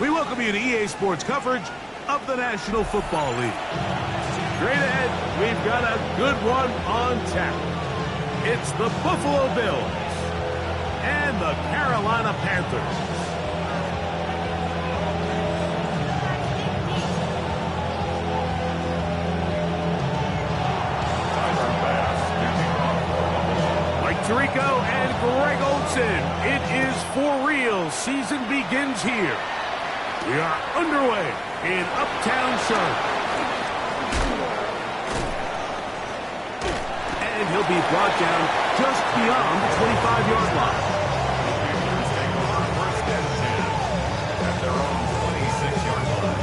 We welcome you to EA Sports coverage of the National Football League. Straight ahead, we've got a good one on tap. It's the Buffalo Bills and the Carolina Panthers. Tirico and Greg Olsen. It is for real. Season begins here. We are underway in Uptown Charlotte. And he'll be brought down just beyond the 25-yard line. First and 10 at their own 26-yard line.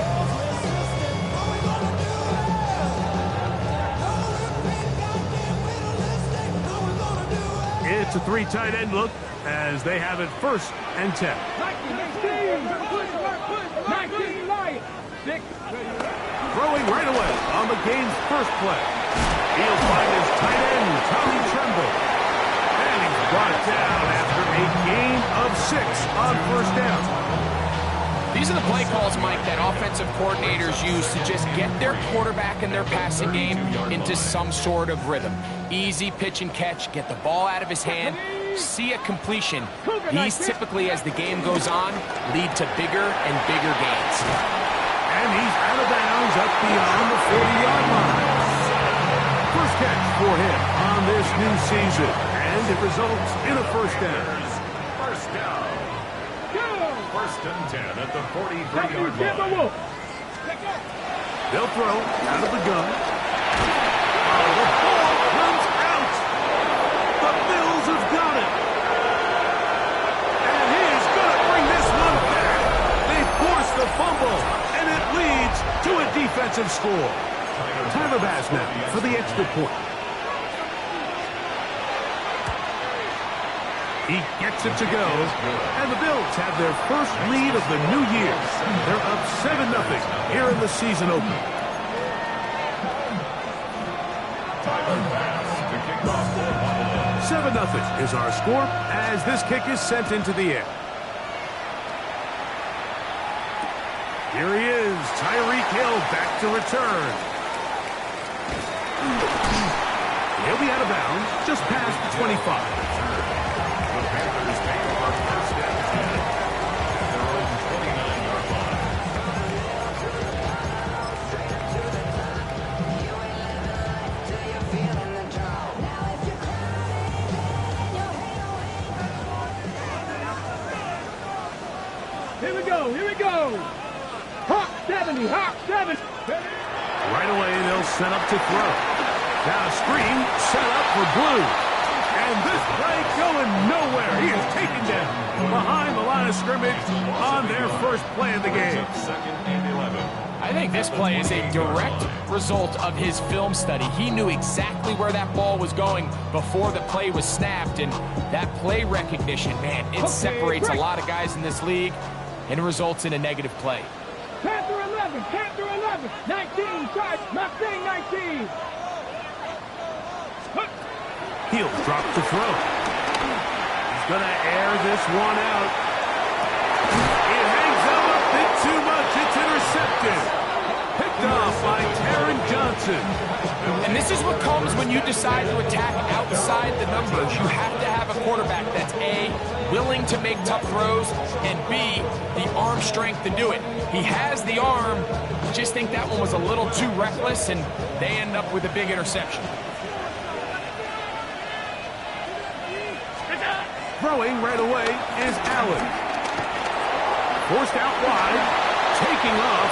It's a three tight end look as they have it first and 10. Throwing right away on the game's first play. He'll find his tight end, Tommy Tremble. And he's brought down after a gain of 6 on first down. These are the play calls, Mike, that offensive coordinators use to just get their quarterback and their passing game into some sort of rhythm. Easy pitch and catch, get the ball out of his hand, see a completion. These typically, as the game goes on, lead to bigger and bigger gains. And he's out of bounds up beyond the 40-yard line. First catch for him on this new season, and it results in a first down. First down. First and 10 at the 43-yard line. They'll throw out of the gun. Oh, the ball comes out. The Bills have got it. And he's going to bring this one back. They force the fumble, and it leads to a defensive score. Tyler Bass now for the extra point. He gets it to go, and the Bills have their first lead of the new year. They're up 7-0 here in the season opener. 7-0 is our score as this kick is sent into the air. Here he is, Tyreek Hill back to return. He'll be out of bounds just past the 25. Here we go. Hawk 70, Hawk 70. Right away, they'll set up to throw. Now a screen set up for Blue. And this play going nowhere. He is taken down behind the line of scrimmage on their first play of the game. Second and 11. I think this play is a direct result of his film study. He knew exactly where that ball was going before the play was snapped, and that play recognition, man, it separates a lot of guys in this league, and it results in a negative play. Panther 11, 19, charge, Mustang 19. He'll drop to throw. He's going to air this one out. It hangs out a bit too much. It's intercepted. Picked off by Taron Johnson. And this is what comes when you decide to attack outside the numbers. You have to have a quarterback that's A, willing to make tough throws, and B, the arm strength to do it. He has the arm, just think that one was a little too reckless, and they end up with a big interception. Throwing right away is Allen. Forced out wide, taking off.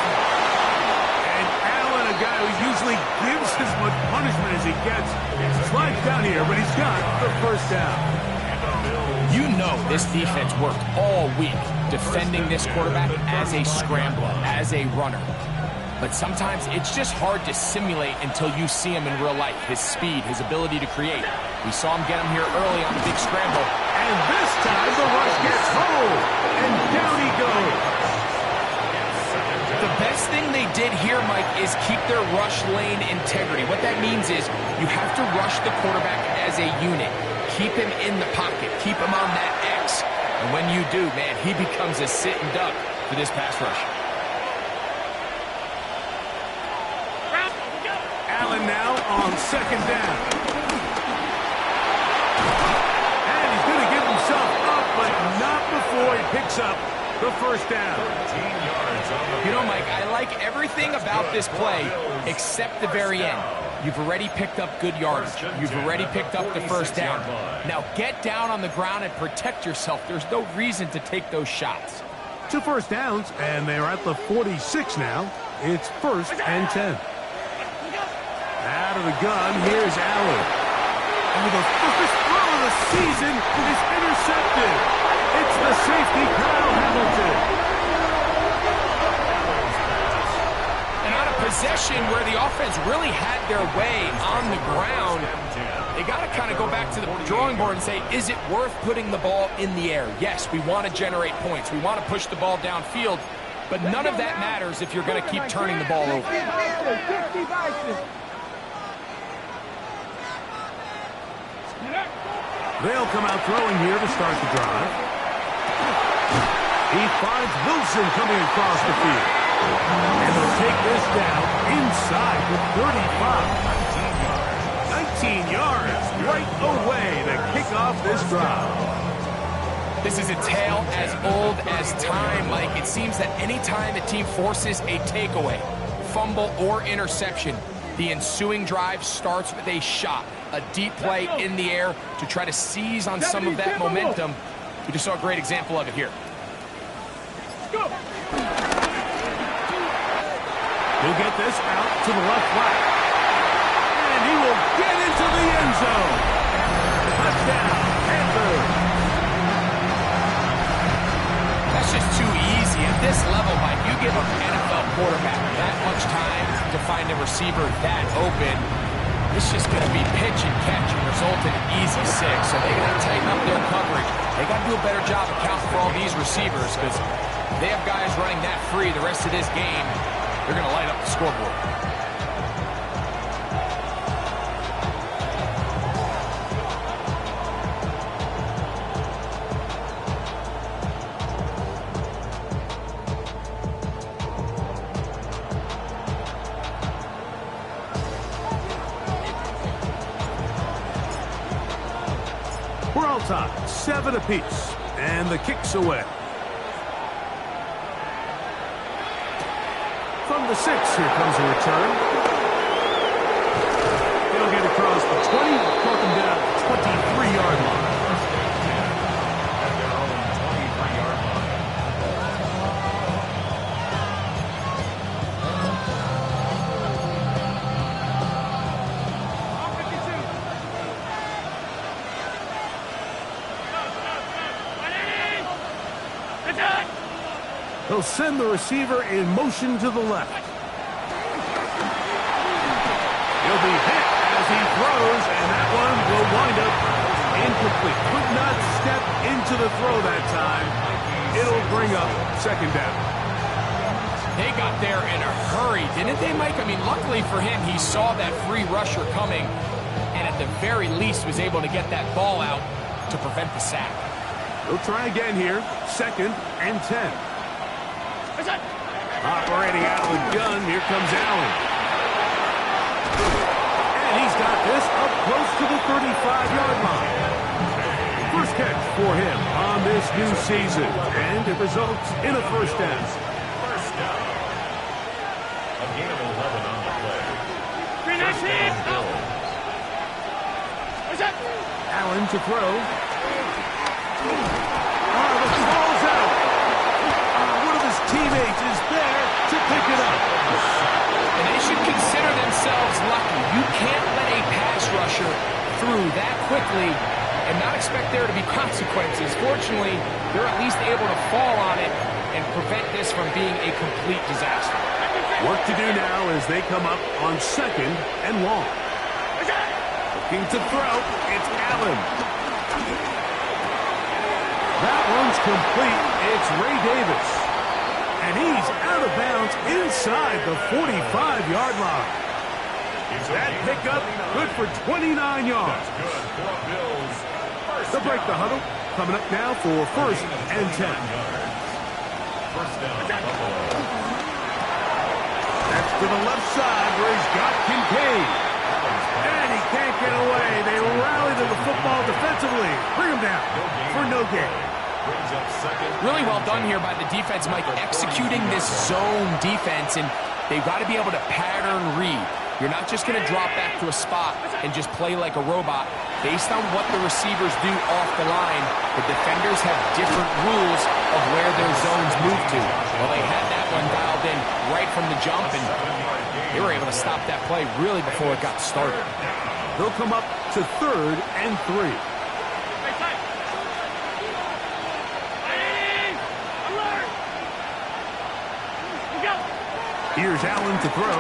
And Allen, a guy who usually gives as much punishment as he gets, slides down here, but he's got the first down. You know this defense worked all week defending this quarterback as a scrambler, as a runner. But sometimes it's just hard to simulate until you see him in real life. His speed, his ability to create. We saw him get him here early on the big scramble. And this time the rush gets home. And down he goes. The best thing they did here, Mike, is keep their rush lane integrity. What that means is you have to rush the quarterback as a unit. Keep him in the pocket. Keep him on that X. And when you do, man, he becomes a sit and duck for this pass rush. Allen now on second down. And he's going to give himself up, but not before he picks up the first down. You know, Mike, I like everything about this play except the very end. You've already picked up good yardage. You've already picked up the first down. Now get down on the ground and protect yourself. There's no reason to take those shots. 2 first downs, and they're at the 46 now. It's 1st and 10. Out of the gun, here's Allen. And the first throw of the season is intercepted. It's the safety, Kyle Hamilton. And on a possession where the offense really had their way on the ground, they got to kind of go back to the drawing board and say, is it worth putting the ball in the air? Yes, we want to generate points. We want to push the ball downfield, but none of that matters if you're going to keep turning the ball over. They'll come out throwing here to start the drive. He finds Wilson coming across the field. And they'll take this down inside the 35. 19 yards right away to kick off this drive. This is a tale as old as time, Mike. It seems that any time a team forces a takeaway, fumble, or interception, the ensuing drive starts with a shot, a deep play in the air to try to seize on some of that momentum. We just saw a great example of it here. He'll get this out to the left flat. And he will get into the end zone. Touchdown, Panthers. That's just too easy. At this level, Mike, you give an NFL quarterback that much time to find a receiver that open, it's just going to be pitch and catch and result in an easy 6. So they got to tighten up their coverage. They got to do a better job accounting for all these receivers, because they have guys running that free the rest of this game. They're going to light up the scoreboard. We're all tied, 7 apiece, and the kick's away. From the 6, here comes a return. He'll get across the 20, broken down the 23-yard line. At their own 23-yard line. He'll send the receiver in motion to the left. He'll be hit as he throws, and that one will wind up incomplete. Could not step into the throw that time. It'll bring up second down. They got there in a hurry, didn't they, Mike? I mean, luckily for him, he saw that free rusher coming, and at the very least was able to get that ball out to prevent the sack. He'll try again here, 2nd and 10. Operating out of the gun, here comes Allen. And he's got this up close to the 35-yard line. First catch for him on this new season, and it results in a first down. First down. A gain of 11 on the play. Allen to throw. The ball's out. One of his teammates is there to pick it up. And they should consider themselves lucky. You can't let a pass rusher through that quickly and not expect there to be consequences. Fortunately, they're at least able to fall on it and prevent this from being a complete disaster. Work to do now as they come up on 2nd and long. Looking to throw, it's Allen. That one's complete. It's Ray Davis. And he's out of bounds inside the 45-yard line. That pickup good for 29 yards. They'll break the huddle. Coming up now for 1st and 10. First down, Buffalo. That's to the left side where he's got Kincaid. And he can't get away. They rally to the football defensively. Bring him down for no gain. Brings up second. Really well done here by the defense, Mike, executing this zone defense, and they've got to be able to pattern read. You're not just going to drop back to a spot and just play like a robot. Based on what the receivers do off the line, the defenders have different rules of where their zones move to. Well, they had that one dialed in right from the jump, and they were able to stop that play really before it got started. They'll come up to 3rd and 3. Here's Allen to throw.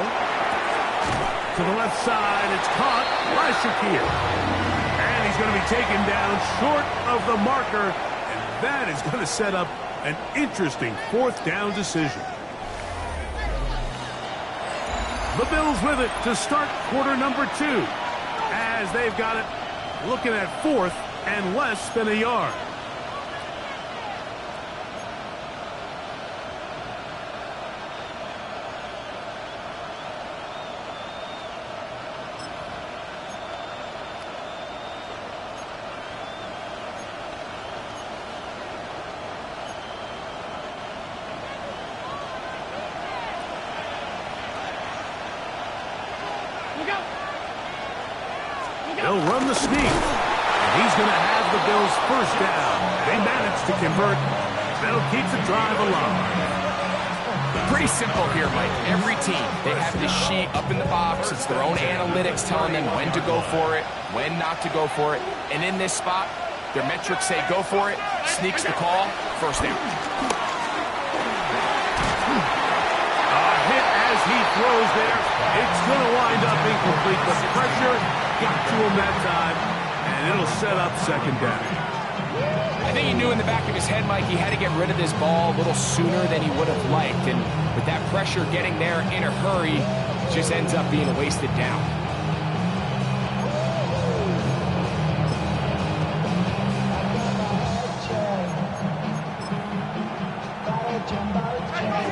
To the left side, it's caught by Shakir. And he's going to be taken down short of the marker, and that is going to set up an interesting 4th down decision. The Bills with it to start quarter number 2, as they've got it looking at 4th and less than a yard. They'll run the sneak, and he's going to have the Bills' first down. They managed to convert. That'll keep the drive alive. Pretty simple here, Mike. Every team, they have this sheet up in the box. It's their own analytics telling them when to go for it, when not to go for it. And in this spot, their metrics say go for it, sneaks the call, first down. Hit as he throws there. It's going to wind up incomplete, but pressure got to him that time, and it'll set up 2nd down. I think he knew in the back of his head, Mike, he had to get rid of this ball a little sooner than he would have liked, and with that pressure getting there in a hurry, it just ends up being a wasted down.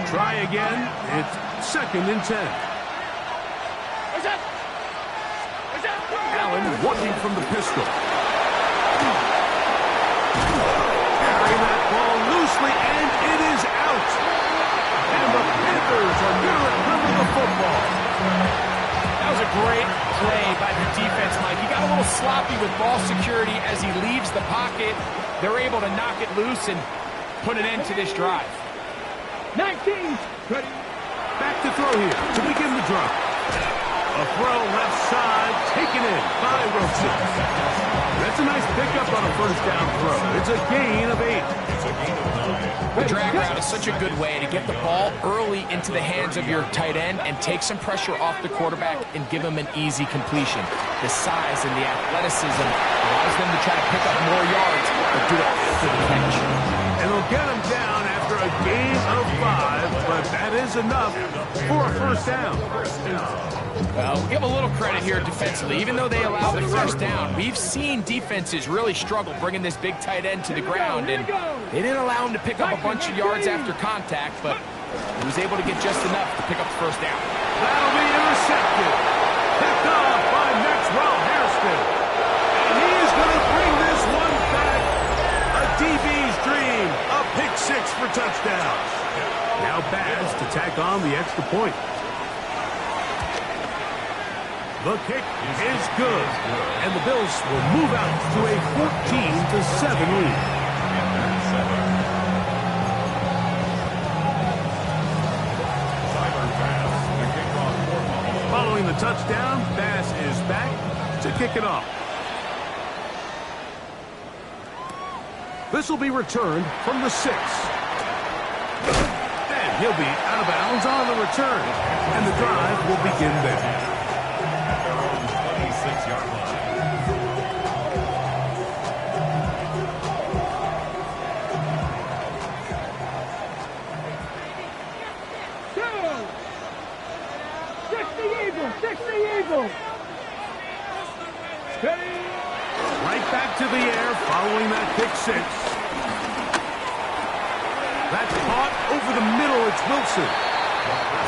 Try again. It's 2nd and 10. Allen working from the pistol. Carrying that ball loosely, and it is out. And the Panthers are going to recover the football. That was a great play by the defense, Mike. He got a little sloppy with ball security as he leaves the pocket. They're able to knock it loose and put an end to this drive. 19. Ready. Back to throw here to begin the drive. A throw left side, taken in by Wilson. That's a nice pickup on a first down throw. It's a gain of 8. The drag route is such a good way to get the ball early into the hands of your tight end and take some pressure off the quarterback and give him an easy completion. The size and the athleticism allows them to try to pick up more yards, but do it after the catch. And they'll get him down after a gain of 5, but that is enough for a first down. Well, we'll give a little credit here defensively. Even though they allowed the first down, we've seen defenses really struggle bringing this big tight end to the ground, and they didn't allow him to pick up a bunch of yards after contact, but he was able to get just enough to pick up the first down. That'll be intercepted. Picked off by Maxwell Hairston. And he is going to bring this one back. A DB's dream. A pick 6 for touchdowns. Now Baz to tack on the extra point. The kick is good, and the Bills will move out to a 14-7 lead. Following the touchdown, Bass is back to kick it off. This will be returned from the 6. And he'll be out of bounds on the return, and the drive will begin there. 26-yard line. Steady. Right back to the air following that pick 6. That's caught over the middle. It's Wilson.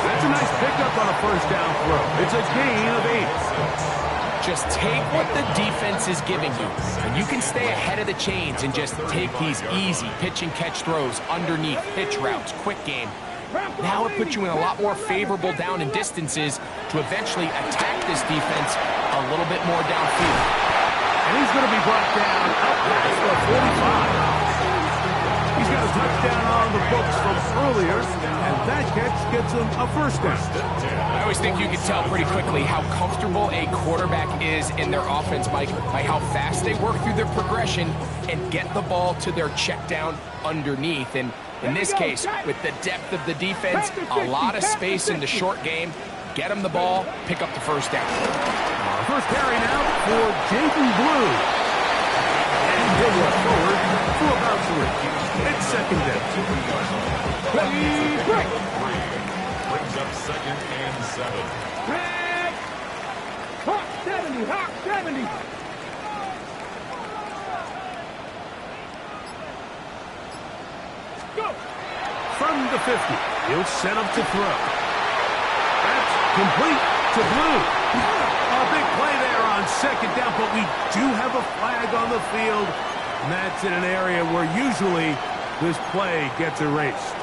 That's a nice pickup on a first down throw. It's a gain of 8. Just take what the defense is giving you, and you can stay ahead of the chains and just take these easy pitch and catch throws underneath, pitch routes, quick game. Now it puts you in a lot more favorable down and distances to eventually attack this defense a little bit more downfield. And he's going to be brought down up past the 45. He's got a touchdown on the books from earlier, and that catch gets him a first down. I always think you can tell pretty quickly how comfortable a quarterback is in their offense, Mike, by how fast they work through their progression and get the ball to their check down underneath. And in this case, with the depth of the defense, a lot of space in the short game, get them the ball, pick up the first down. First carry now for Jaden Blue. And he'll look forward for about 3. It's second down. Brings up 2nd and 7. Hawk 70, Hawk 70. Go. From the 50, he'll set up to throw. That's complete to Blue. A big play there on second down, but we do have a flag on the field, and that's in an area where usually this play gets erased.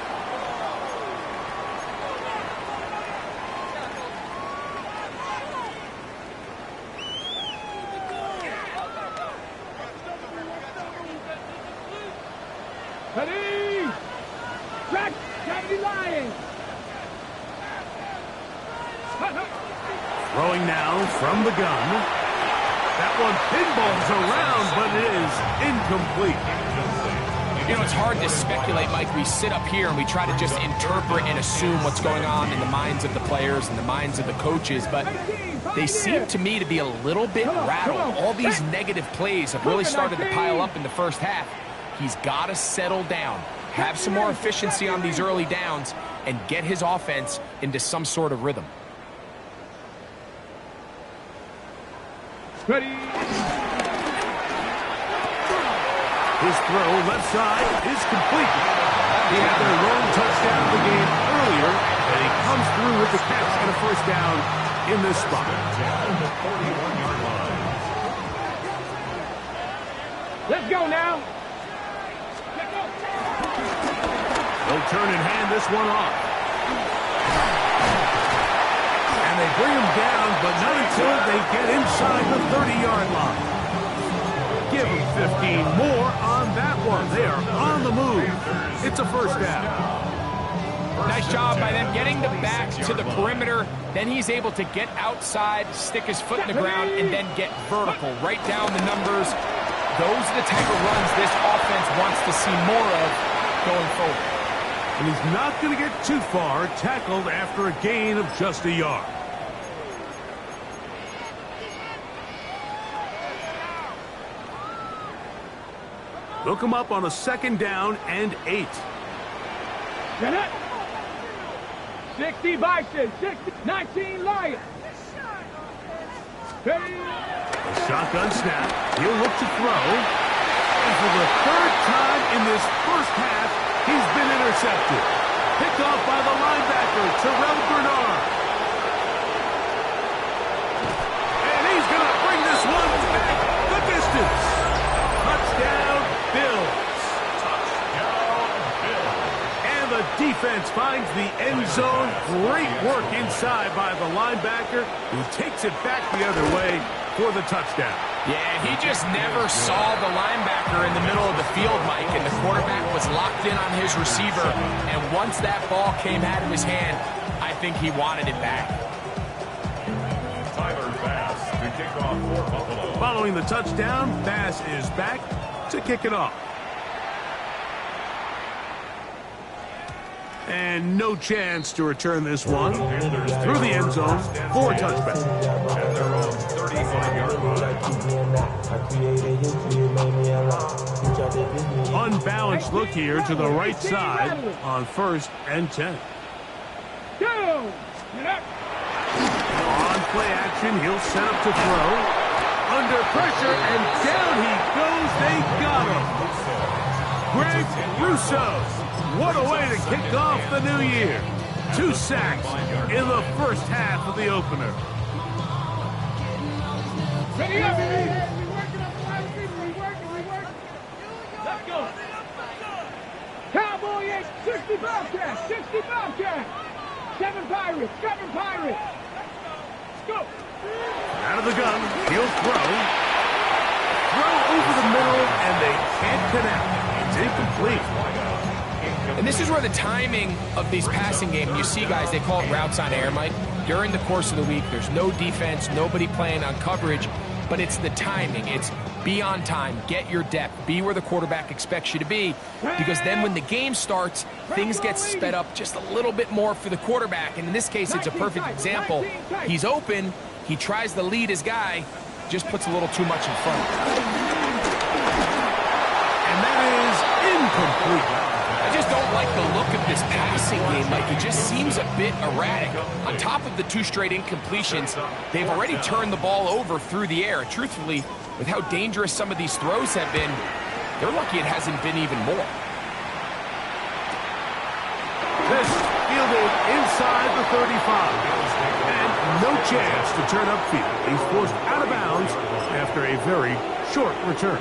Ready? Track 70 Lions. Throwing now from the gun. That one pinballs around, but it is incomplete. You know, it's hard to speculate, Mike. We sit up here and we try to just interpret and assume what's going on in the minds of the players and the minds of the coaches, but they seem to me to be a little bit rattled. All these negative plays have really started to pile up in the first half. He's got to settle down, have some more efficiency on these early downs, and get his offense into some sort of rhythm. Ready? His throw left side is complete. He had their lone touchdown of the game earlier, and he comes through with the catch and a first down in this spot. Let's go now. They'll turn and hand this one off. And they bring him down, but not until they get inside the 30-yard line. Give him 15 more on that one. They are on the move. It's a first down. Nice job by them getting the back to the perimeter. Then he's able to get outside, stick his foot in the ground, and then get vertical. Right down the numbers. Those are the type of runs this offense wants to see more of going forward. And he's not going to get too far, tackled after a gain of just a yard. Look him up on a second down and 8. Get it? 60 Bison, 60, 19 Lions. Ready? A shotgun snap. He'll look to throw. And for the 3rd time in this first half, he's been intercepted. Picked off by the linebacker, Terrell Bernard. And he's going to bring this one back the distance. Touchdown, Bills. Touchdown, Bills. And the defense finds the end zone. Great work inside by the linebacker, who takes it back the other way for the touchdown. Yeah, he just never saw the linebacker in the middle of the field, Mike, and the quarterback was locked in on his receiver. And once that ball came out of his hand, I think he wanted it back. Tyler Bass to kick off for Buffalo. Following the touchdown, Bass is back to kick it off. And no chance to return this one through the end zone for a touchback. At their own 35-yard line. Unbalanced look here to the right side on 1st and 10. Go. Get up. On play action, he'll set up to throw. Under pressure, and down he goes. They got him. Greg Russo. What a way to kick off the new year. 2 sacks in the first half of the opener. Ready up, baby. We working on the wide receiver. We working. Let's go. Cowboy 8, 60 Bobcat, 60 Bobcat. 7 Pirates. Let's go. Out of the gun, he'll throw. Throw over the middle, and they can't connect. It's incomplete. And this is where the timing of these passing games, you see guys, they call it routes on air, Mike. During the course of the week, there's no defense, nobody playing on coverage, but it's the timing. It's be on time, get your depth, be where the quarterback expects you to be, because then when the game starts, things get sped up just a little bbit more for the quarterback. And in this case, it's a perfect example. He's open, he tries to lead his guy, just puts a little too much in front. And that is incomplete. I just don't like the look of this passing game, Mike. It just seems a bit erratic. On top of the 2 straight incompletions, they've already turned the ball over through the air. Truthfully, with how dangerous some of these throws have been, they're lucky it hasn't been even more. This fielded inside the 35. And no chance to turn upfield. He's forced out of bounds after a very short return.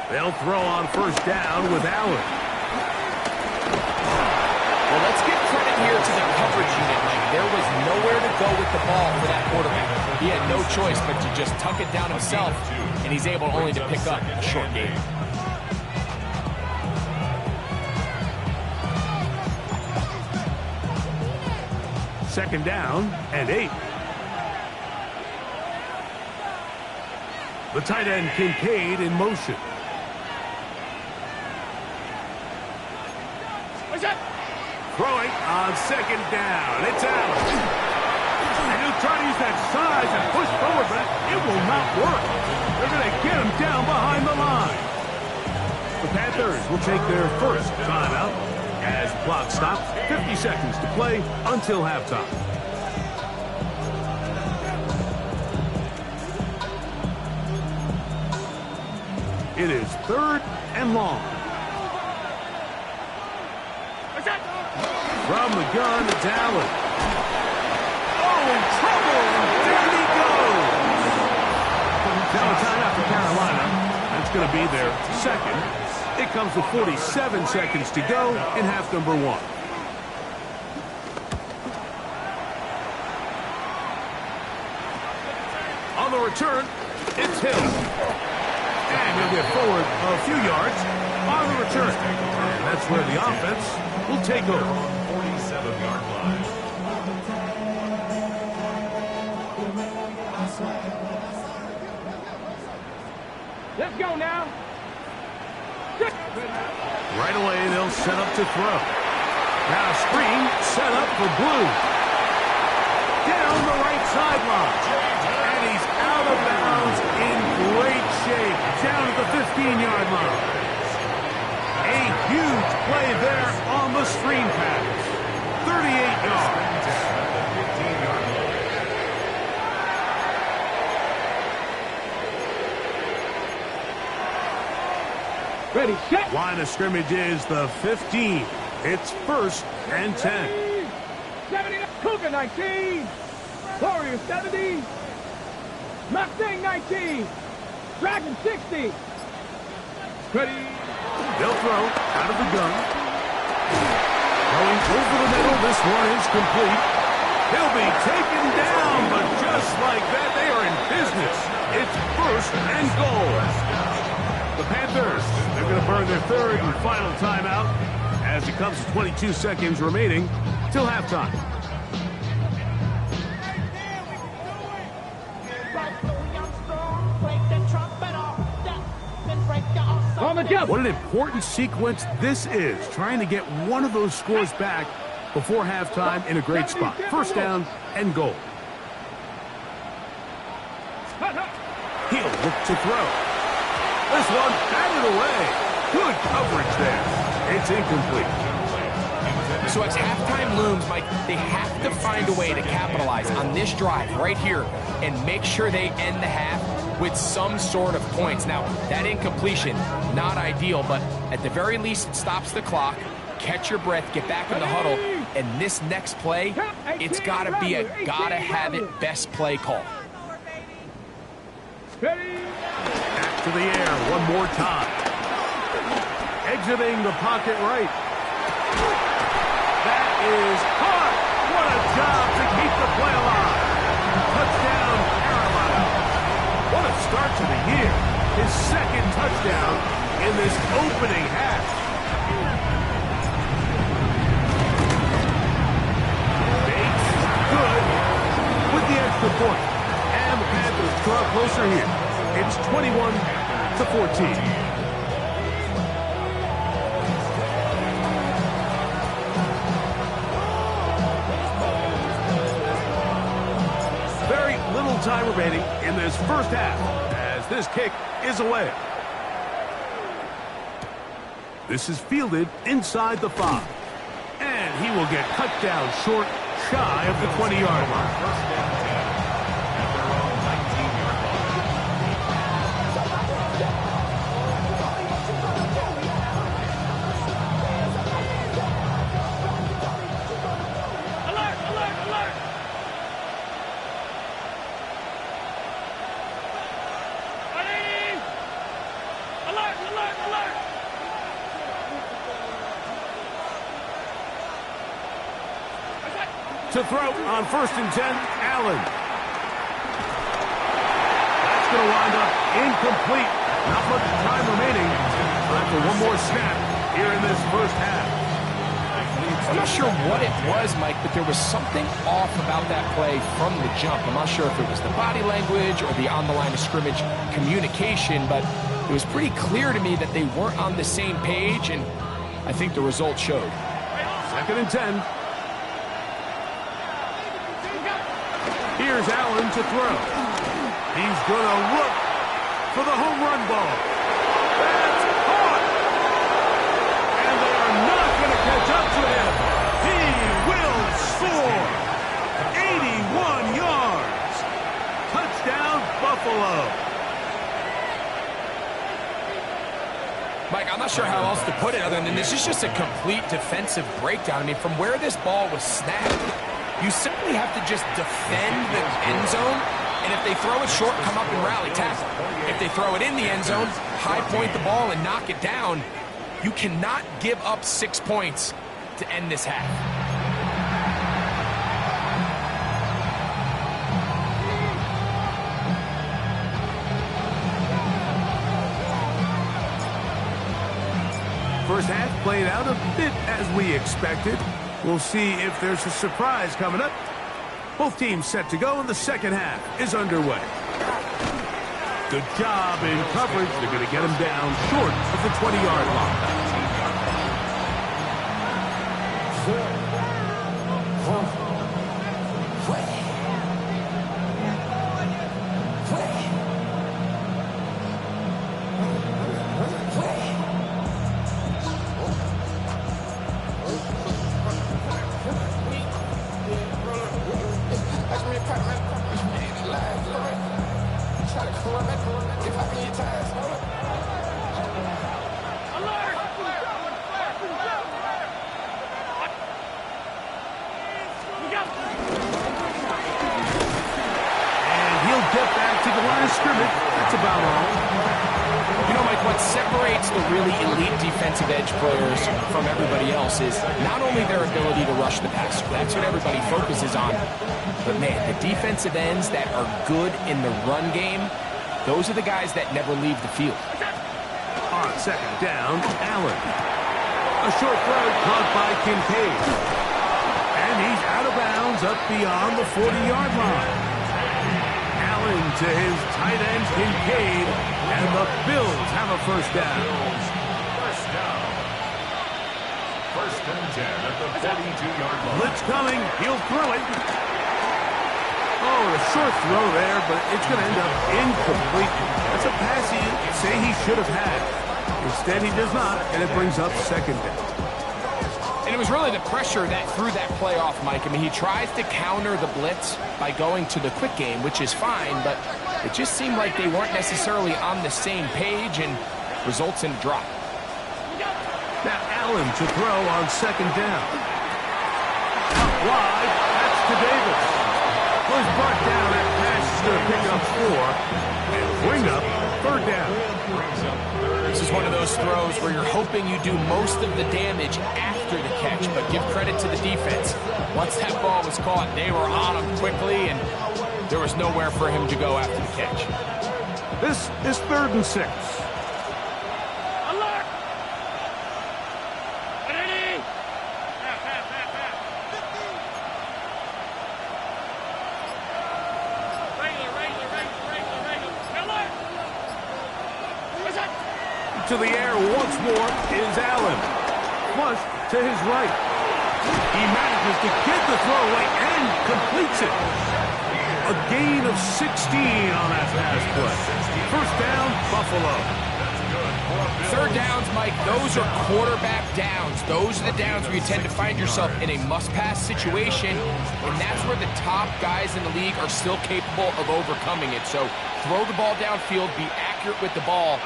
They'll throw on first down with Allen. Well, let's give credit here to the coverage unit, Mike. There was nowhere to go with the ball for that quarterback. He had no choice but to just tuck it down himself, and he's able only to pick up a short gain. Second down and 8. The tight end Kincaid in motion. Throwing on second down. It's Allen. And he'll try to use that size and push forward, but it will not work. They're going to get him down behind the line. The Panthers will take their first timeout as the clock stops. 50 seconds to play until halftime. It is 3rd and long. From the gun, it's Allen. Oh, in trouble, and down he goes. Now a timeout for Carolina. That's going to be their second. It comes with 47 seconds to go in half number 1. On the return, it's Hill. And he'll get forward a few yards on the return. And that's where the offense will take over. 47-yard line. Let's go now. Right away, they'll set up to throw. Now screen set up for Blue. Down the right sideline. And he's out of bounds in great shape. Down at the 15-yard line. A huge play there on the screen pass. 38 yards. Ready, set. Line of scrimmage is the 15. It's 1st and 10. 70, Cougar 19. Warrior 70. Mustang 19. Dragon 60. Ready. They'll throw out of the gun. Going over the middle, this one is complete. He'll be taken down, but just like that, they are in business. It's 1st and goal. The Panthers, they're going to burn their 3rd and final timeout as it comes to 22 seconds remaining till halftime. On the jump. What an important sequence this is, trying to get one of those scores back before halftime in a great spot. 1st down and goal. He'll look to throw. This one batted away. Good coverage there. It's incomplete. So as halftime looms, Mike, they have to find a way to capitalize on this drive right here and make sure they end the half with some sort of points. Now, that incompletion, not ideal, but at the very least, it stops the clock. Catch your breath, get back in the huddle, and this next play, it's got to be a gotta-have-it best play call. Back to the air one more time. Exiting the pocket right. That is caught. What a job to keep the play alive. Touchdown, Carolina. What a start to the year. His second touchdown in this opening half. Bates, good, with the extra point. And the Panthers draw closer here. It's 21-14. Little time remaining in this first half as this kick is away. This is fielded inside the 5. And he will get cut down short, shy of the 20-yard line. First and 10 at their own 19-yard Alert, alert, alert! Ready? Alert, alert, alert! To throw on 1st and 10, Allen. That's going to wind up incomplete. Not much time remaining. After one more snap here in this first half. I'm not sure what it was, Mike, but there was something off about that play from the jump. I'm not sure if it was the body language or the on-the-line of scrimmage communication, but it was pretty clear to me that they weren't on the same page, and I think the result showed. 2nd and 10. Here's Allen to throw. He's going to look for the home run ball. That's caught. And they are not going to catch up to him. He will score. 81 yards. Touchdown, Buffalo. Mike, I'm not sure how else to put it other than this is just a complete defensive breakdown. I mean, from where this ball was snapped, you simply have to just defend the end zone, and if they throw it short, come up and rally tackle. If they throw it in the end zone, high point the ball and knock it down. You cannot give up 6 points to end this half. First half played out a bit as we expected. We'll see if there's a surprise coming up. Both teams set to go, and the second half is underway. Good job in coverage. They're going to get him down short of the 20-yard line. That's about all. You know, Mike, what separates the really elite defensive edge players from everybody else is not only their ability to rush the passer. That's what everybody focuses on. But, man, the defensive ends that are good in the run game, those are the guys that never leave the field. On 2nd down, Allen. A short throw caught by Kincaid. And he's out of bounds up beyond the 40-yard line. To his tight end, Kincaid, and the Bills have a first down. First down. 1st and 10 at the 42-yard line. Blitz coming. He'll throw it. Oh, a short throw there, but it's going to end up incomplete. That's a pass you say he should have had. Instead, he does not, and it brings up second down. And it was really the pressure that threw that play off, Mike. I mean, he tries to counter the blitz by going to the quick game, which is fine, but it just seemed like they weren't necessarily on the same page and results in a drop. Now Allen to throw on second down. Up wide, that's to Davis. Was brought down, that pass is going to pick up 4 and bring up third down. This is one of those throws where you're hoping you do most of the damage after the catch, but give credit to the defense. Once that ball was caught, they were on him quickly, and there was nowhere for him to go after the catch. This is 3rd and 6. Alert! Ready? Regular. Alert! What's that? To the air once more is Allen. Flush to his right. He manages to get the throw away and completes it. A gain of 16 on that pass play. First down, Buffalo. Third downs, Mike, those are quarterback downs. Those are the downs where you tend to find yourself in a must-pass situation, and that's where the top guys in the league are still capable of overcoming it. So throw the ball downfield, be accurate with the ball.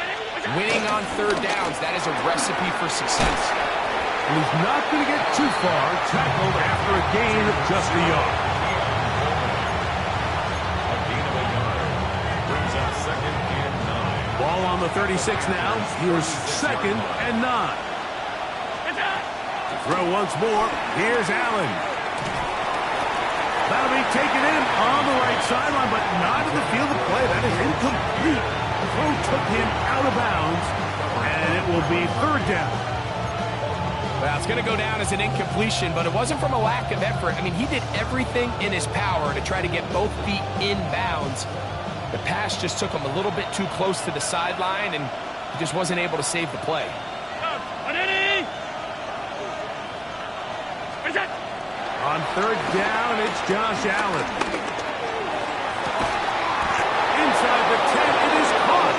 Winning on third downs, that is a recipe for success. And he's not going to get too far, tackled after a gain of just a yard. A gain of a yard. Brings up 2nd and 9. Ball on the 36 now. Here's 2nd and 9. To throw once more, here's Allen. That'll be taken in on the right sideline, but not in the field of play. That is incomplete. The throw took him out of bounds, and it will be third down. Well, it's going to go down as an incompletion, but it wasn't from a lack of effort. I mean, he did everything in his power to try to get both feet in bounds. The pass just took him a little bit too close to the sideline, and he just wasn't able to save the play. On third down, it's Josh Allen. Inside the 10, it is caught.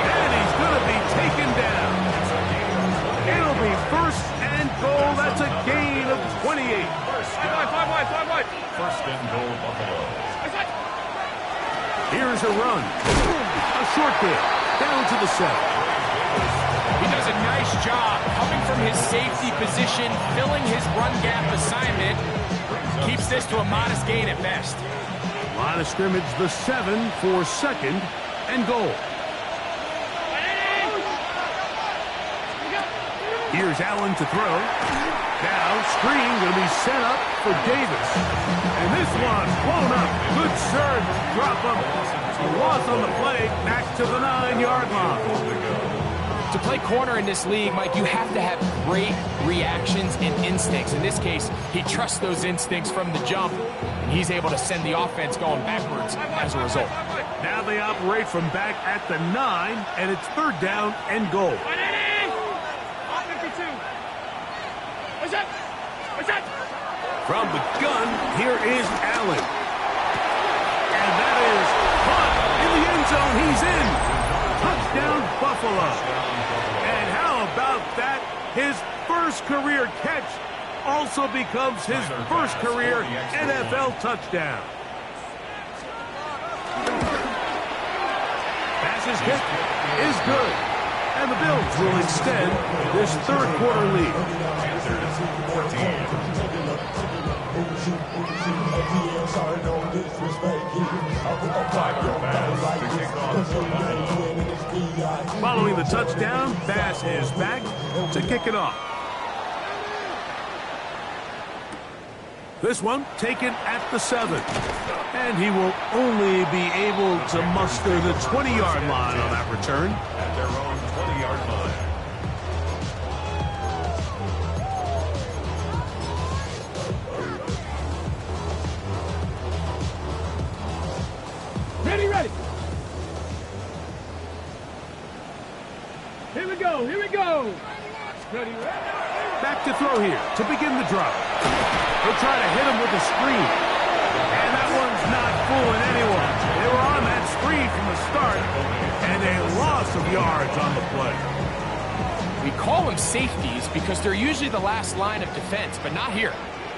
And he's going to be taken down. It'll be 1st and goal. That's a gain of 28. 1st and goal, Buffalo. Here's a run. A short bit. Down to the 7. He does a nice job coming from his safety position, filling his run gap assignment. Keeps this to a modest gain at best. Line of scrimmage, the 7 for 2nd and goal. Here's Allen to throw. Now, screen going to be set up for Davis. And this one blown up. Good surge. Drop him. A loss on the play. Back to the 9-yard line. To play corner in this league, Mike, you have to have great reactions and instincts. In this case, he trusts those instincts from the jump, and he's able to send the offense going backwards as a result. Now they operate from back at the 9, and it's third down and goal. From the gun, here is Allen. And that is caught in the end zone. He's in. Touchdown, Buffalo. And how about that? His first career catch also becomes his first career NFL touchdown. Pass's hit is good. And the Bills will extend this third quarter lead. Following the touchdown, Bass is back to kick it off. This one taken at the 7. And he will only be able to muster the 20-yard line on that return. At their own 20-yard line. Ready. Here we go. Ready. Back to throw here to begin the drive. He'll try to hit him with a screen. And that one's not fooling anyone. They were on that screen from the start, and a loss of yards on the play. We call them safeties because they're usually the last line of defense, but not here.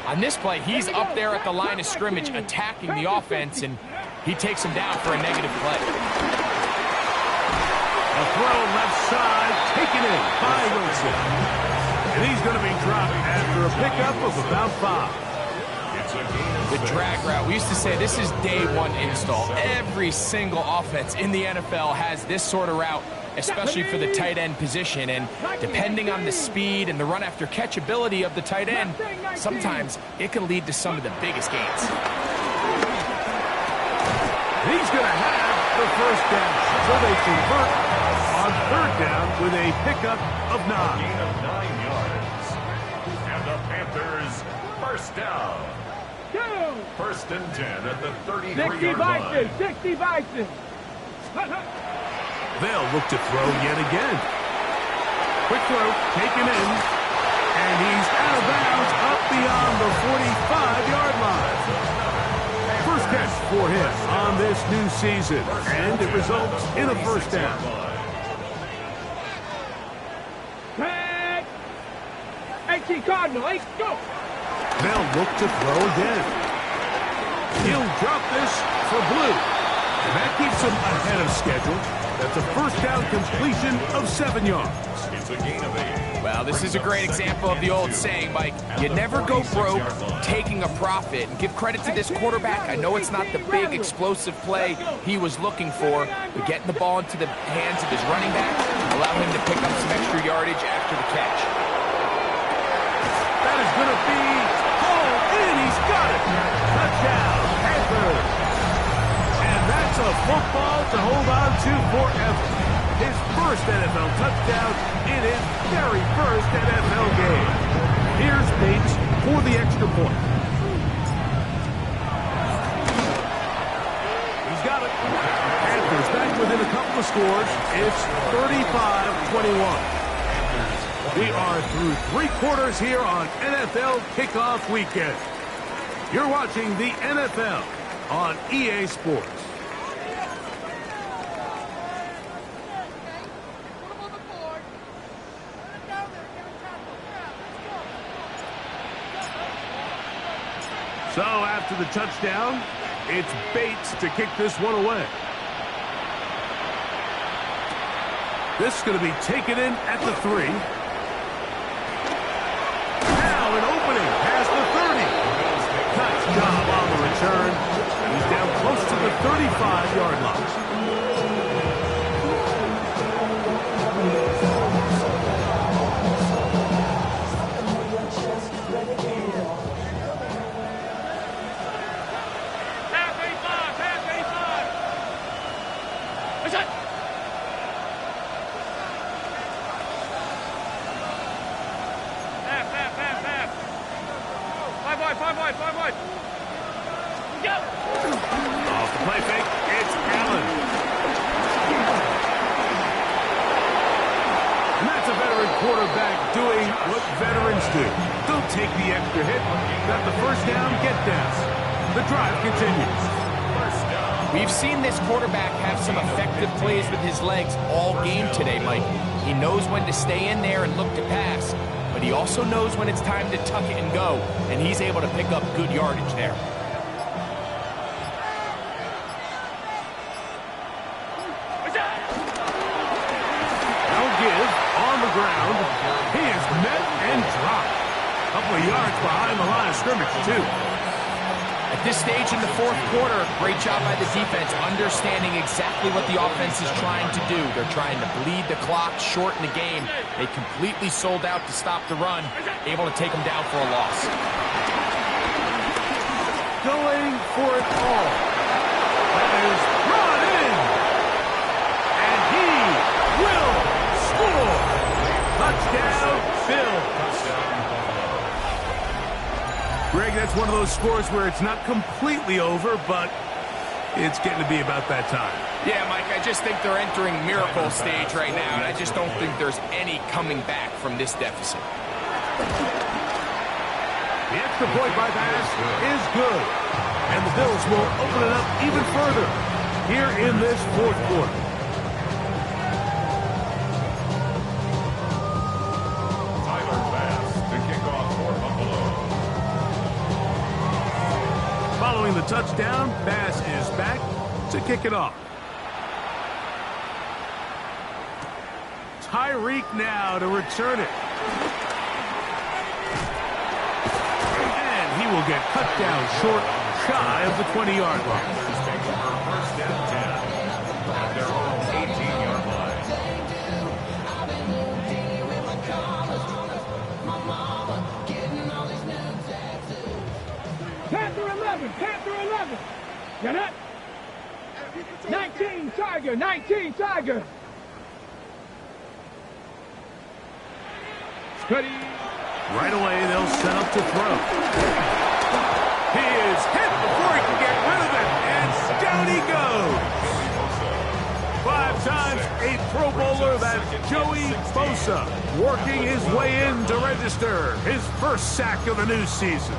On this play, he's up there at the line of scrimmage attacking the offense, and he takes him down for a negative play. A throw left side, taken in by Wilson. And he's going to be dropped after a pickup of about 5. The drag route. We used to say this is day one install. Every single offense in the NFL has this sort of route, especially for the tight end position. And depending on the speed and the run after catch ability of the tight end, sometimes it can lead to some of the biggest gains. He's going to have the first down. So they convert on third down with a pickup of 9. Gain of 9 yards. And the Panthers first down. First and 10 at the 33-yard line. 60 Bison. They'll look to throw yet again. Quick throw, taken in, and he's out of bounds up beyond the 45-yard line. First catch for him on this new season, and it results in a first down. Tag. 18 Cardinal, let's go. They'll look to throw again. He'll drop this for Blue. And that keeps him ahead of schedule. That's a first down completion of 7 yards. It's a gain of 8. Well, this is a great example of the old saying, Mike, you never go broke taking a profit. And give credit to this quarterback. I know it's not the big explosive play he was looking for, but getting the ball into the hands of his running back allow him to pick up some extra yardage after the catch. That is going to be hauled in. He's got it. Touchdown, Panthers. And that's a football to hold on to forever. His first NFL touchdown in his very first NFL game. Here's Bates for the extra point. He's got it. Panthers back within a couple of scores. It's 35-21. We are through 3 quarters here on NFL Kickoff Weekend. You're watching the NFL on EA Sports. So after the touchdown, it's Bates to kick this one away. This is going to be taken in at the 3. Now an opening past the 30. Nice job on the return. He's down close to the 35-yard line. Off the play fake, it's Allen. And that's a veteran quarterback doing what veterans do. Don't take the extra hit. Got the first down, get down. The drive continues. We've seen this quarterback have some effective plays with his legs all game today, Mike. He knows when to stay in there and look to pass, but he also knows when it's time to tuck it and go, and he's able to pick up good yardage there. Ground. He is met and dropped. A couple of yards behind the line of scrimmage, too. At this stage in the fourth quarter, great job by the defense, understanding exactly what the offense is trying to do. They're trying to bleed the clock, shorten the game. They completely sold out to stop the run, able to take them down for a loss. Going for it all. That is brought in. And he will score. Touchdown, Bill. Greg, that's one of those scores where it's not completely over, but it's getting to be about that time. Yeah, Mike, I just think they're entering miracle stage right now, and I just don't think there's any coming back from this deficit. The extra point by pass is good. And the Bills will open it up even further here in this fourth quarter. Following the touchdown, Bass is back to kick it off. Tyreek now to return it. And he will get cut down short, shy of the 20-yard line. First and 10 at their own 18-yard line. Panther 11, Panther 11. Get up. 19, Tiger, 19, Tiger. Steady. Right away, they'll set up to throw. He is hit before he can get rid of it, and down he goes. 5 times a Pro Bowler, that's Joey Bosa, working his way in to register his first sack of the new season.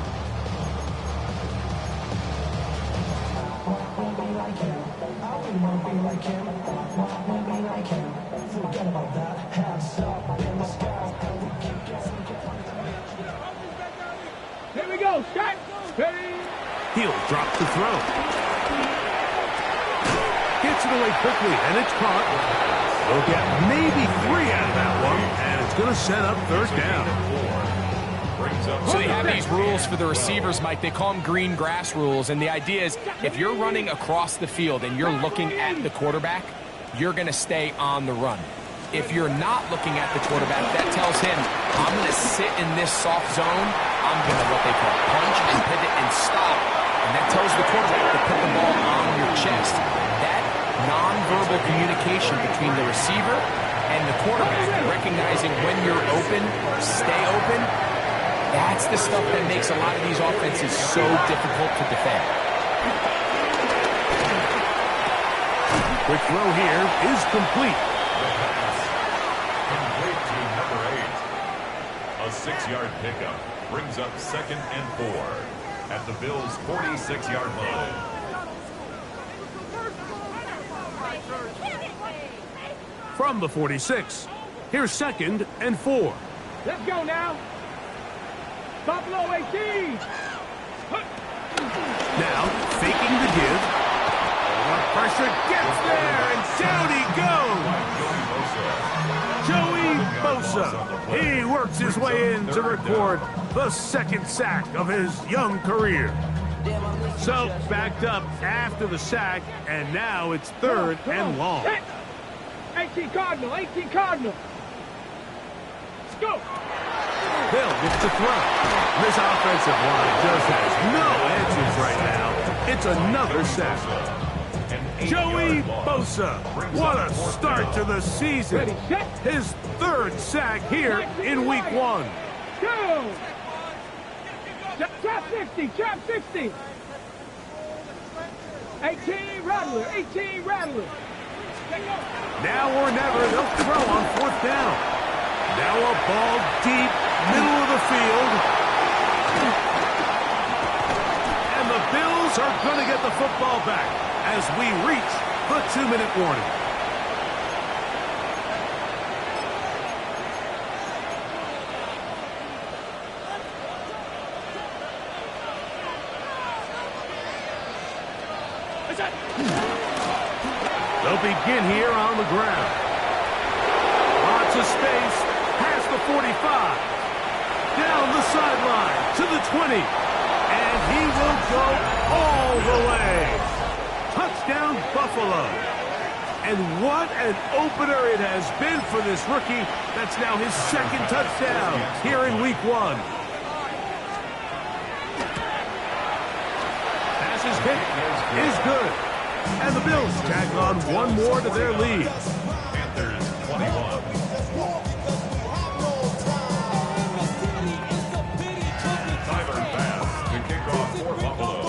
Here we go, Scott. Ready. He'll drop the throw. Gets it away quickly, and it's caught. They'll get maybe 3 out of that one, and it's going to set up third down. So they have these rules for the receivers, Mike. They call them green grass rules, and the idea is if you're running across the field and you're looking at the quarterback, you're going to stay on the run. If you're not looking at the quarterback, that tells him, I'm going to sit in this soft zone. I'm going to what they call punch and pivot and stop. And that tells the quarterback to put the ball on your chest. That nonverbal communication between the receiver and the quarterback, recognizing when you're open, stay open, that's the stuff that makes a lot of these offenses so difficult to defend. Quick throw here is complete. Complete to number 8. A 6-yard pickup brings up 2nd and 4 at the Bills' 46-yard line. From the 46, here's 2nd and 4. Let's go now. Buffalo 18. Now, faking the give. What pressure gets there, and down he goes. Joey Bosa. He works his way in to record the 2nd sack of his young career. So, backed up after the sack, and now it's 3rd and long. 18 Cardinal, 18 Cardinal. Let's go. Hill gets the throw. This offensive line just has no answers right now. It's another sack. Joey Bosa, what a start to the season. His 3rd sack here in week 1. Go. Trap 60, trap 60. 18 Rattler, 18 Rattler. Now or never, they'll throw on 4th down. Now a ball deep, middle of the field. And the Bills are going to get the football back as we reach the 2-minute warning. They'll begin here on the ground. Lots of space, past the 45. Down the sideline to the 20. And he will go all the way. Touchdown, Buffalo. And what an opener it has been for this rookie. That's now his 2nd touchdown here in week 1. Pass is hit, is good. And the Bills tack on one more to their lead. Panthers 21. Tyler Bass to kick off for Buffalo.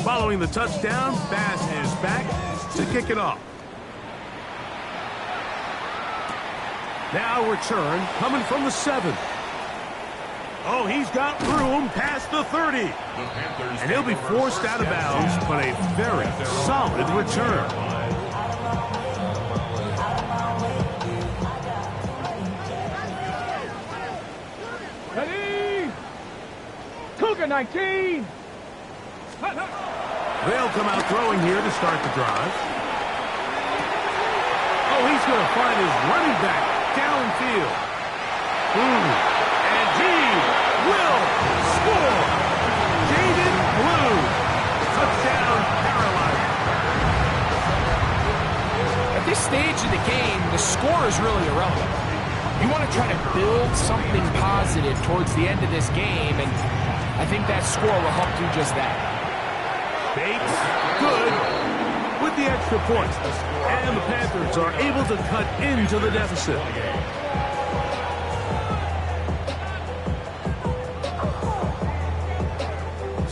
Following the touchdown, Bass is back to kick it off. Now return coming from the 7. Oh, he's got room past the 30. And he'll be forced out of bounds, but a very solid return. Ready? Cougar 19. They'll come out throwing here to start the drive. Oh, he's going to find his running back downfield. And he will score. David Blue. Touchdown, Carolina. At this stage of the game, the score is really irrelevant. You want to try to build something positive towards the end of this game, and I think that score will help do just that. Bates, good, with the extra point. And the Panthers are able to cut into the deficit.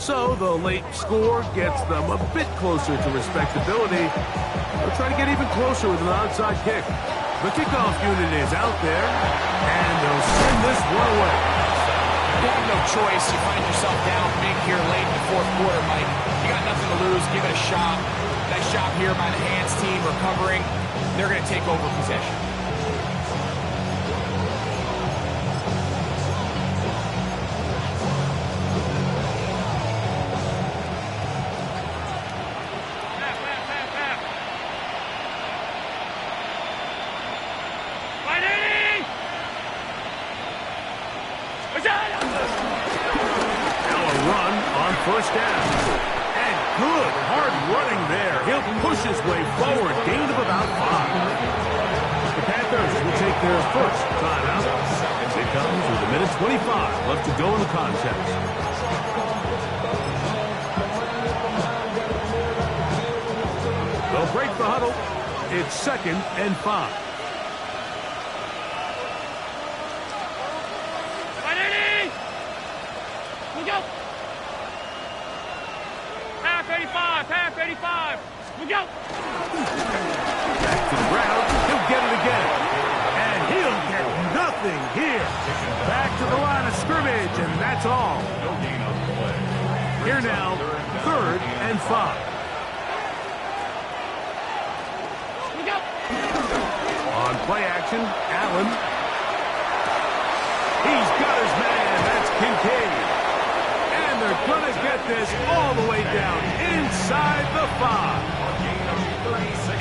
So the late score gets them a bit closer to respectability. They'll try to get even closer with an onside kick. The kickoff unit is out there, and they'll send this one away. You have no choice. You find yourself down big here late in the fourth quarter, Mike. You got nothing to lose. Give it a shot. Nice job here by the hands team recovering. They're going to take over possession. First down. And good, hard running there. He'll push his way forward. Gain of about 5. The Panthers will take their first timeout as it comes with 1:25 left to go in the contest. They'll break the huddle. It's 2nd and 5. Half 85. We go. Back to the ground. He'll get it again. And he'll get nothing here. Back to the line of scrimmage, and that's all. Here now, 3rd and 5. We go. On play action, Allen. He's got his man. That's Kincaid. They're going to get this all the way down inside the 5.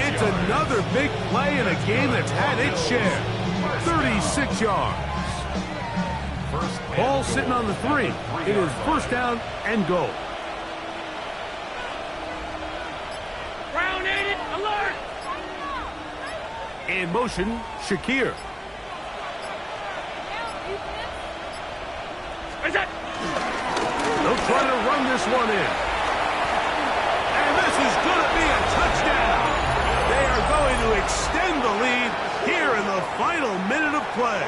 It's another big play in a game that's had its share. 36 yards. Ball sitting on the 3. It is first down and goal. Ground aided, alert! In motion, Shakir. Is that? They'll try to run this one in. And this is going to be a touchdown. They are going to extend the lead here in the final minute of play.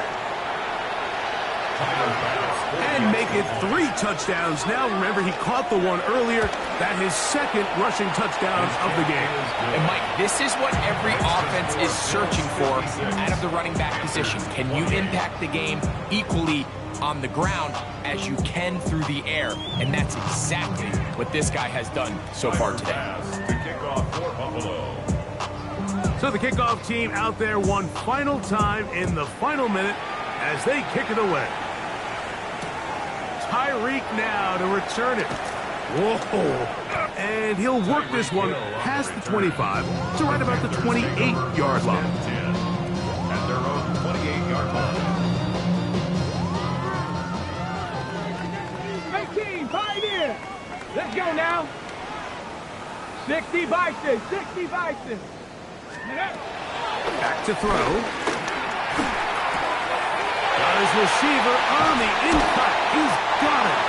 And make it 3 touchdowns. Now, remember, he caught the one earlier. That his 2nd rushing touchdown of the game. And, Mike, this is what every offense is searching for out of the running back position. Can you impact the game equally on the ground as you can through the air? And that's exactly what this guy has done so far today. So the kickoff team out there one final time in the final minute as they kick it away. Tyreek now to return it. Whoa. And he'll work this one past the 25 to right about the 28-yard line. At their own 28-yard line. 18, 5 in. Let's go now. 60 Bison, 60 Bison. Back to throw. Got his receiver on the in-cut. He's got it.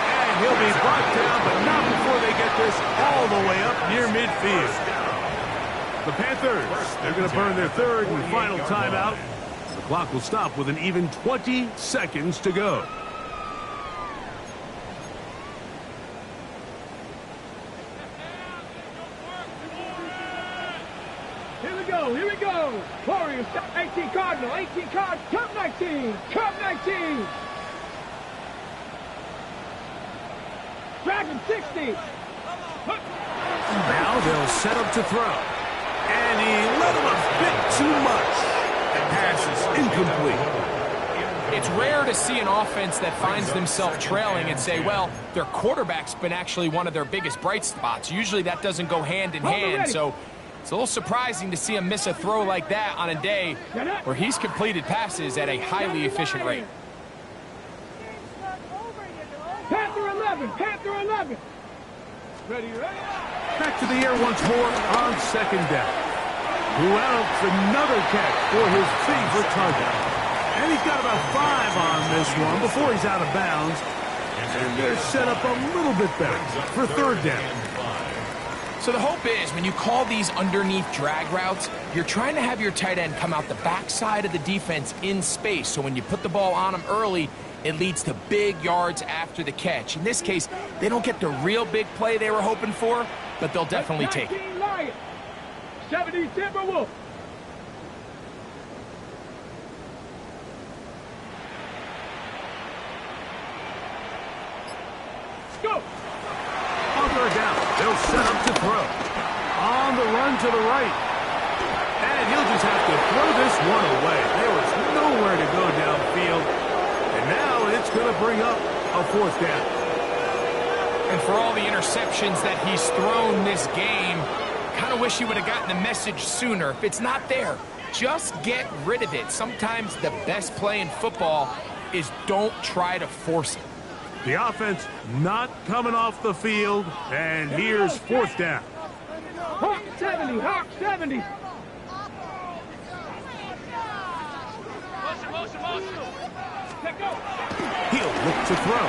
And he'll be brought down, but not before they get this all the way up near midfield. The Panthers, they're going to burn their 3rd and final timeout. The clock will stop with an even 20 seconds to go. Here we go. Warriors, 18 Cardinal, 18 Card, Cup 19, Cup 19. Drag him 60. Now they'll set up to throw. And he let him a bit too much. The pass is incomplete. It's rare to see an offense that finds themselves trailing and say, well, their quarterback's been actually one of their biggest bright spots. Usually that doesn't go hand in hand, so it's a little surprising to see him miss a throw like that on a day where he's completed passes at a highly efficient rate. Panther 11, Panther 11. Ready, ready. Back to the air once more on second down. Loucks another catch for his favorite target. And he's got about 5 on this one before he's out of bounds. And they're set up a little bit better for third down. So the hope is when you call these underneath drag routes, you're trying to have your tight end come out the backside of the defense in space. So when you put the ball on him early, it leads to big yards after the catch. In this case, they don't get the real big play they were hoping for, but they'll definitely take it. 70 Timberwolves. Go. On third down, they'll set up to throw. On the run to the right. And he'll just have to throw this one away. There was nowhere to go downfield. And now it's going to bring up a fourth down. And for all the interceptions that he's thrown this game, kind of wish he would have gotten the message sooner. If it's not there, just get rid of it. Sometimes the best play in football is don't try to force it. The offense not coming off the field, and here's fourth down. Hawk 70, Hawk 70. He'll look to throw.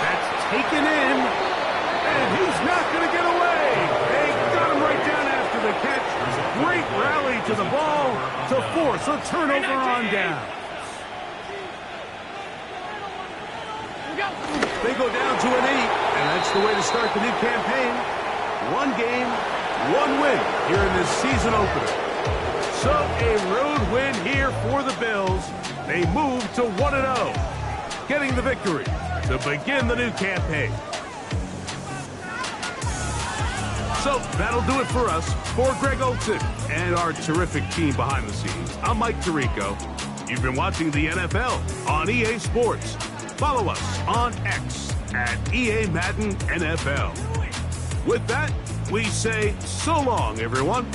That's taken in, and he's not going to get away. They got him right down after the catch. Great rally to the ball to force a turnover on down. They go down to an 8, and that's the way to start the new campaign. 1 game, 1 win here in this season opener. So a road win here for the Bills. They move to 1-0, getting the victory to begin the new campaign. So that'll do it for us. For Greg Olson and our terrific team behind the scenes, I'm Mike Tirico. You've been watching the NFL on EA Sports. Follow us on X at EA Madden NFL. With that, we say so long, everyone.